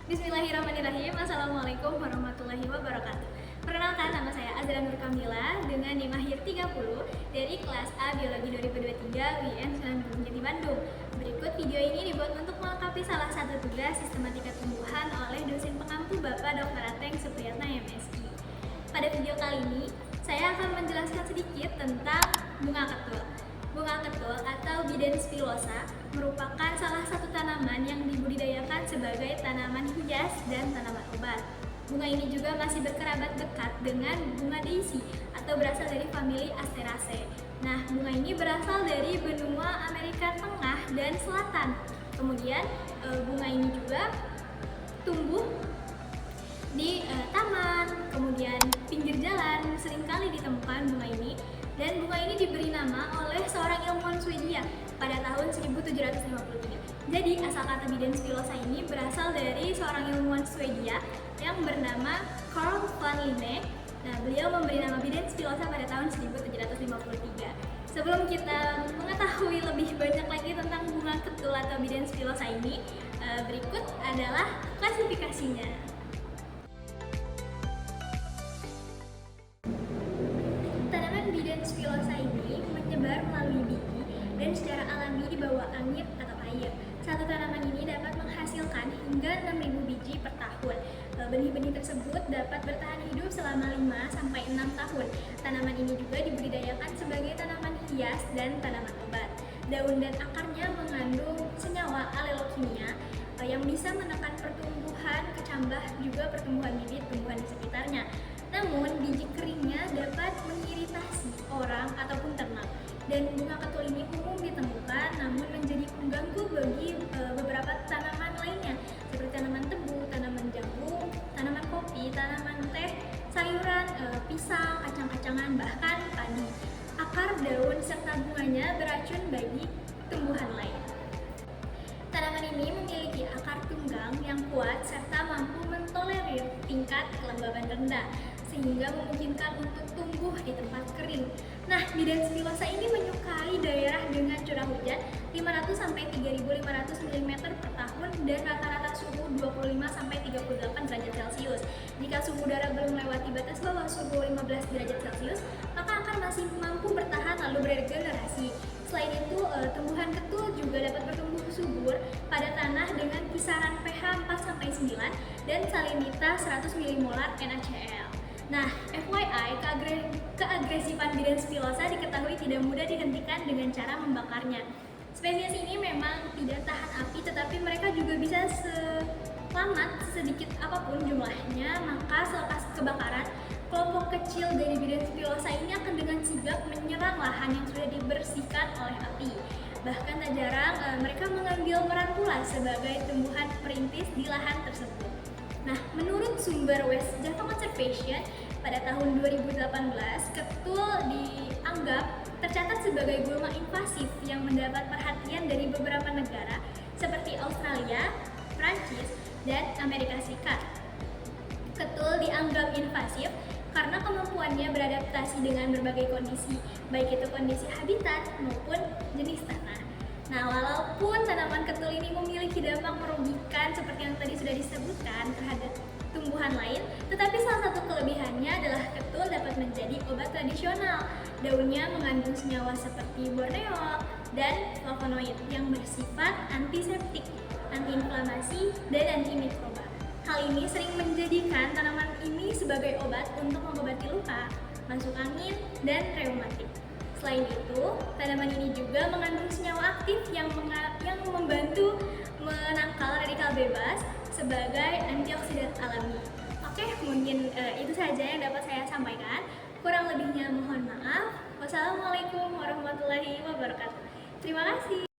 Bismillahirrahmanirrahim. Assalamualaikum warahmatullahi wabarakatuh. Perkenalkan, nama saya Azra Nur Kamila dengan NIM akhir 30 dari kelas A Biologi 2023 UIN Sunan Gunung Jati Bandung. Berikut video ini dibuat untuk melengkapi salah satu tugas sistematika tumbuhan oleh dosen pengampu Bapak Dr. Ateng Supriyatna MSI. Pada video kali ini, saya akan menjelaskan sedikit tentang bunga ketul. Bunga ketul atau Bidens pilosa merupakan salah satu tanaman yang dibudidayakan sebagai tanaman hias dan tanaman obat. Bunga ini juga masih berkerabat dekat dengan bunga daisy atau berasal dari famili Asteraceae. Nah, bunga ini berasal dari benua Amerika Tengah dan Selatan. Kemudian bunga ini juga tumbuh di taman, kemudian pinggir jalan seringkali ditemukan bunga ini. Dan bunga ini diberi nama oleh seorang ilmuwan Swedia pada tahun 1753. Jadi asal kata Bidens pilosa ini berasal dari seorang ilmuwan Swedia yang bernama Carl van Linné. Nah, beliau memberi nama Bidens pilosa pada tahun 1753. Sebelum kita mengetahui lebih banyak lagi tentang bunga ketul atau Bidens pilosa ini, berikut adalah klasifikasinya. Bidens pilosa ini menyebar melalui biji dan secara alami di bawah angin atau air. Satu tanaman ini dapat menghasilkan hingga 6.000 biji per tahun. Benih-benih tersebut dapat bertahan hidup selama 5-6 tahun. Tanaman ini juga dibudidayakan sebagai tanaman hias dan tanaman obat. Daun dan akarnya mengandung senyawa alelokimia yang bisa menekan pertumbuhan kecambah juga pertumbuhan bibit tumbuhan di sekitarnya. Namun, biji keringnya dapat mengiritasi orang ataupun ternak. Dan bunga ketul ini umum ditemukan namun menjadi pengganggu bagi beberapa tanaman lainnya seperti tanaman tebu, tanaman jagung, tanaman kopi, tanaman teh, sayuran, pisang, kacang-kacangan, bahkan padi. Akar, daun, serta bunganya beracun bagi tumbuhan lain. Tanaman ini memiliki akar tunggang yang kuat serta mampu mentolerir tingkat kelembaban rendah sehingga memungkinkan untuk tumbuh di tempat kering. Nah, Bidens pilosa ini menyukai daerah dengan curah hujan 500 sampai 3.500 mm per tahun dan rata-rata suhu 25 sampai 38 derajat Celcius. Jika suhu udara belum melewati batas bawah suhu 15 derajat Celcius, maka akar masih mampu bertahan lalu beregenerasi. Selain itu, tumbuhan ketul juga dapat bertumbuh subur pada tanah dengan kisaran pH 4-9 dan salinitas 100 mmol NaCl. Nah, FYI, keagresifan Bidens pilosa diketahui tidak mudah dihentikan dengan cara membakarnya. Spesies ini memang tidak tahan api, tetapi mereka juga bisa selamat sedikit apapun jumlahnya. Maka selepas kebakaran, kelompok kecil dari Bidens pilosa ini akan dengan sigap menyerang lahan yang sudah dibersihkan oleh api. Bahkan tak jarang mereka mengambil peran pula sebagai tumbuhan perintis di lahan tersebut. Nah, menurut sumber West Java Conservation, pada tahun 2018, ketul dianggap tercatat sebagai gulma invasif yang mendapat perhatian dari beberapa negara seperti Australia, Prancis, dan Amerika Serikat. Ketul dianggap invasif karena kemampuannya beradaptasi dengan berbagai kondisi, baik itu kondisi habitat maupun jenis tanah. Nah, walaupun tanaman ketul ini memiliki dampak merugikan seperti yang tadi sudah disebutkan terhadap tumbuhan lain, tetapi salah satu kelebihannya adalah ketul dapat menjadi obat tradisional. Daunnya mengandung senyawa seperti borneol dan flavonoid yang bersifat antiseptik, antiinflamasi, dan antimikroba. Hal ini sering menjadikan tanaman ini sebagai obat untuk mengobati luka, masuk angin, dan reumatik. Selain itu, tanaman ini juga mengandung senyawa aktif yang membantu menangkal radikal bebas sebagai antioksidan alami. Oke, mungkin itu saja yang dapat saya sampaikan. Kurang lebihnya mohon maaf. Wassalamualaikum warahmatullahi wabarakatuh. Terima kasih.